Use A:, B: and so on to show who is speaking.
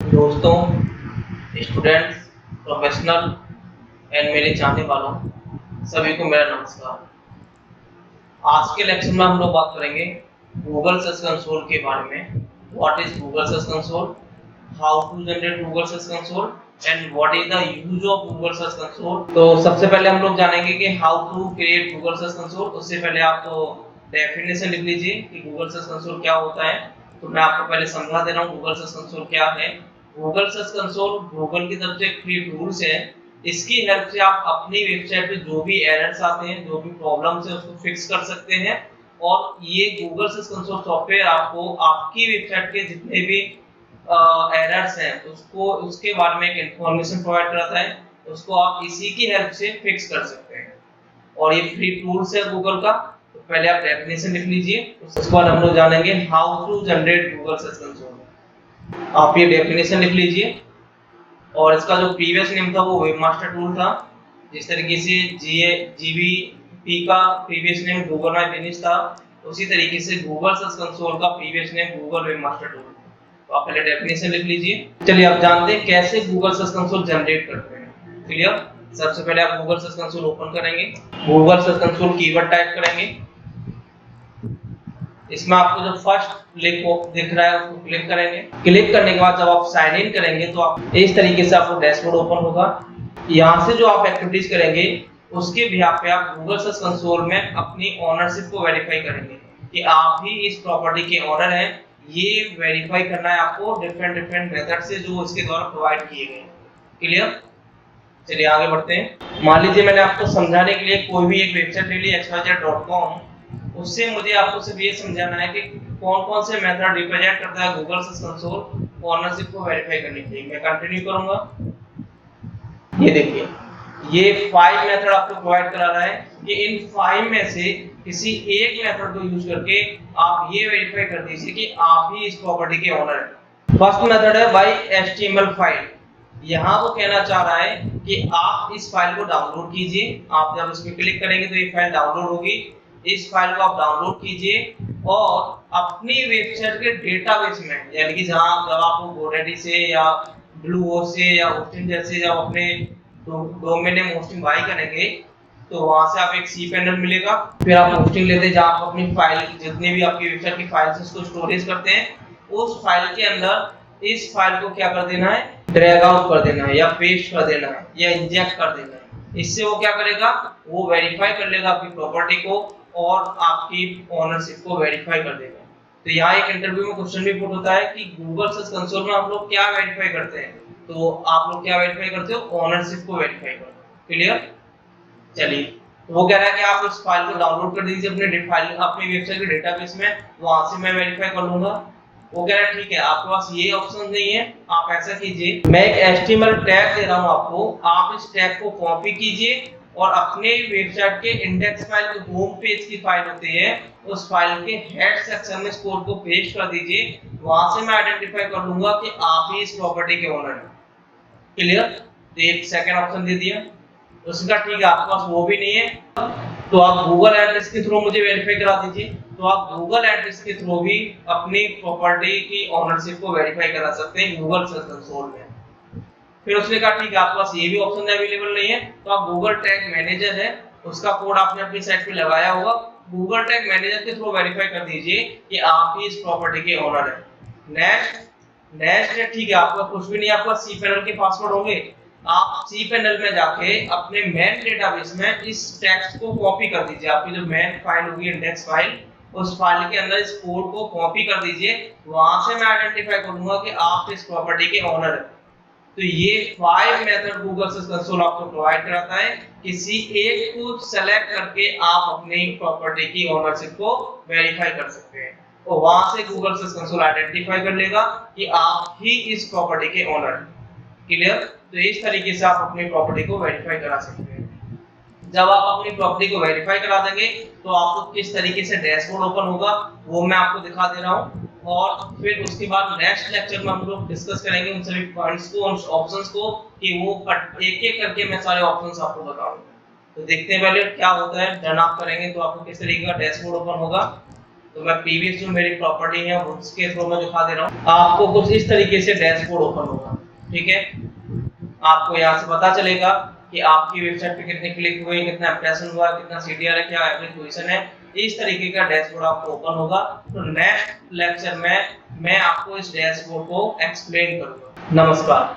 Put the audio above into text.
A: दोस्तों, students, professional and मेरे चाहने वालों सभी को मेरा नमस्कार। आज के लेक्चर में हम लोग बात करेंगे गूगल सर्च कंसोल के बारे में। What is Google search console, how to generate Google search console and what is the use of Google search console. तो सबसे पहले हम लोग जानेंगे कि how to create Google search console. उससे पहले आप तो डेफिनेशन लिख लीजिए कि गूगल सर्च कंसोल क्या होता है। तो मैं आपको पहले समझा दे रहा हूँ गूगल सर्च कंसोल क्या है। गूगल सर्च कंसोल गूगल की तरफ से एक फ्री टूल्स है। इसकी हेल्प से आप अपनी वेबसाइट पे जो भी एरर्स आते हैं, जो भी प्रॉब्लम्स है, उसको फिक्स कर सकते हैं। और ये गूगल सर्च कंसोल सॉफ्टवेयर आपको आपकी वेबसाइट के जितने भी एरर्स हैं उसको उसके बारे में एक इंफॉर्मेशन प्रोवाइड कराता है। उसको आप इसी की हेल्प से फिक्स कर सकते हैं और ये फ्री टूल्स है गूगल का। तो पहले आप डेफिनेशन लिख लीजिए, उसके बाद हम लोग जानेंगे how to generate Google search console. आप ये डेफिनेशन लिख लीजिए। और इसका जो प्रीवियस नेम था वो वेबमास्टर टूल था। जिस तरीके से जीवीपी का previous name Google my business था, उसी तरीके से गूगल सर्च कंसोल का previous name Google webmaster tool. तो आप पहले डेफिनेशन लिख लीजिए। चलिए आप जानते हैं कैसे गूगल सर्च कंसोल जनरेट करते हैं। क्लियर। सबसे पहले आप गूगल सर्च कंसोल ओपन करेंगे, Google search console keyword type करेंगे। इसमें आपको जो फर्स्ट लिंक दिख रहा है उसको क्लिक करेंगे। क्लिक करने के बाद जब आप साइन इन करेंगे तो आप इस तरीके से आपको डैशबोर्ड ओपन होगा। यहाँ से जो आप एक्टिविटीज करेंगे उसके बिहाफ पे आप गूगल सर्च कंसोल में अपनी ओनरशिप को वेरीफाई करेंगे कि आप ही इस प्रॉपर्टी के ओनर हैं। ये वेरीफाई करना है आपको डिफरेंट मेथड से जो इसके द्वारा प्रोवाइड किए गए। क्लियर। चलिए आगे बढ़ते हैं। मान लीजिए मैंने आपको समझाने के लिए कोई भी एक वेबसाइट ले ली xyz.com। उससे मुझे आपको सिर्फ ये समझाना है कि कौन कौन से मेथड रिप्रेजेंट करता है गूगल सर्च कंसोल ओनरशिप को वेरीफाई करने के लिए। मैं कंटिन्यू करूंगा। ये देखिए, ये 5 मेथड आपको प्रोवाइड करा रहा है कि इन 5 में से किसी एक मेथड को यूज करके आप ये वेरीफाई कर दीजिए कि आप ही इस प्रॉपर्टी के ओनर हैं। फर्स्ट मेथड है बाय एचटीएमएल फाइल। यहाँ वो कहना चाह रहा है कि आप इस फाइल को डाउनलोड कीजिए। आप जब इस पर क्लिक करेंगे तो ये फाइल डाउनलोड होगी। इस फाइल को आप डाउनलोड कीजिए और अपनी वेबसाइट के डेटाबेस में, यानी कि जहां जब आप गोडेडी से या ब्लूहोस्ट से या होस्टिंग जैसे जब अपने डोमेन नेम होस्टिंग बाई करेंगे तो वहां से आप एक सी पैनल मिलेगा। फिर आप होस्टिंग लेते हैं जहां आप अपनी फाइल जितनी भी आपकी वेबसाइट की फाइल्स है उसको स्टोरेज करते हैं। उस फाइल के अंदर इस फाइल को क्या कर देना है, ड्रैग आउट कर देना है या पेस्ट कर देना है या इंजेक्ट कर देना है। इससे वो क्या करेगा, वो वेरीफाई कर लेगा आपकी प्रॉपर्टी को और आपकी ओनरशिप को वेरीफाई कर देगा। तो यहाँ एक इंटरव्यू में क्वेश्चन भी पुट होता है कि गूगल सर्च कंसोल में हम लोग क्या वेरीफाई करते हैं। तो आप लोग क्या वेरीफाई करते हो, ओनरशिप को वेरीफाई करते हो। क्लियर। चलिए, तो वो कह रहा है कि आप इस फाइल को डाउनलोड कर दीजिए अपने फाइल अपनी वेबसाइट के डेटाबेस में, वहां से मैं वेरीफाई कर लूंगा। वो कह रहा है ठीक है, आपके पास ये ऑप्शन नहीं है, आप ऐसा कीजिए, मैं एक एचटीएमएल टैग दे रहा हूं आपको, आप इस टैग को कॉपी कीजिए और अपने वेबसाइट के इंडेक्स फाइल जो होम पेज की फाइल होती है उस फाइल के हेड सेक्शन में इस कोड को पेस्ट कर दीजिए। वहां से मैं आइडेंटिफाई कर लूंगा कि आप ही इस प्रॉपर्टी के ओनर हैं। क्लियर। तो एक सेकंड ऑप्शन दे दिया। उसका ठीक है, आपके पास वो भी नहीं है तो आप गूगल एड्रेस के थ्रू मुझे वेरीफाई करा दीजिए। तो आप गूगल एड्रेस के थ्रू भी अपनी प्रॉपर्टी की ओनरशिप को वेरीफाई करा सकते हैं गूगल सर्च कंसोल में। फिर उसने कहा ठीक है, आपके पास ये भी ऑप्शन अवेलेबल नहीं है तो आप गूगल टैग मैनेजर है उसका कोड आपने अपनी साइट पे लगाया होगा, गूगल टैग मैनेजर के थ्रू वेरीफाई कर दीजिए कि आप ही इस प्रॉपर्टी के ओनर हैं। नेक्स्ट नेक्स्ट है, ठीक है, आपका कुछ भी नहीं, आपका सी पैनल के पासवर्ड होंगे। आप सी पैनल में जाके अपने मेन डेटाबेस में इस टेक्स्ट को कॉपी कर दीजिए। आपकी जो मेन फाइल होगी इंडेक्स फाइल, उस फाइल के अंदर इस कोड को कॉपी कर दीजिए। वहां से मैं आइडेंटिफाई करूंगा कि आप इस प्रॉपर्टी के ओनर हैं। तो ये 5 मेथड गूगल सर्च कंसोल आपको प्रोवाइड कराता है। किसी एक को सेलेक्ट करके आप अपनी प्रॉपर्टी की ओनरशिप को वेरीफाई कर सकते हैं और वहां से गूगल सर्च कंसोल आइडेंटिफाई कर लेगा कि आप ही इस प्रॉपर्टी के ओनर हैं। क्लियर। तो इस तरीके से आप अपनी प्रॉपर्टी को वेरीफाई करा सकते हैं। जब आप अपनी प्रॉपर्टी को वेरीफाई करा देंगे तो आपको किस तरीके से डैशबोर्ड ओपन होगा वो मैं आपको दिखा दे रहा हूं। और फिर उसके बाद नेक्स्ट लेक्चर में हम लोग डिस्कस करेंगे उन सभी पॉइंट्स को, उन ऑप्शंस को, कि वो एक एक करके मैं सारे ऑप्शंस आपको बताऊंगा। तो देखते हैं पहले क्या होता है। रन आप करेंगे तो आपको किस तरीके का डैशबोर्ड ओपन होगा। तो मैं प्रीवियस जो मेरी प्रॉपर्टी है उसके थ्रू मैं दिखा दे रहा हूँ। आपको कुछ इस तरीके से डैशबोर्ड ओपन होगा, ठीक है। आपको यहाँ से पता चलेगा कि आपकी वेबसाइट पे कितने क्लिक हुए, कितना इंप्रेशन हुआ, कितना सीडीआर है, क्या एवरेज पोजीशन है। इस तरीके का डैशबोर्ड आपको ओपन होगा। तो नेक्स्ट लेक्चर में मैं आपको इस डैशबोर्ड को एक्सप्लेन करूंगा। नमस्कार।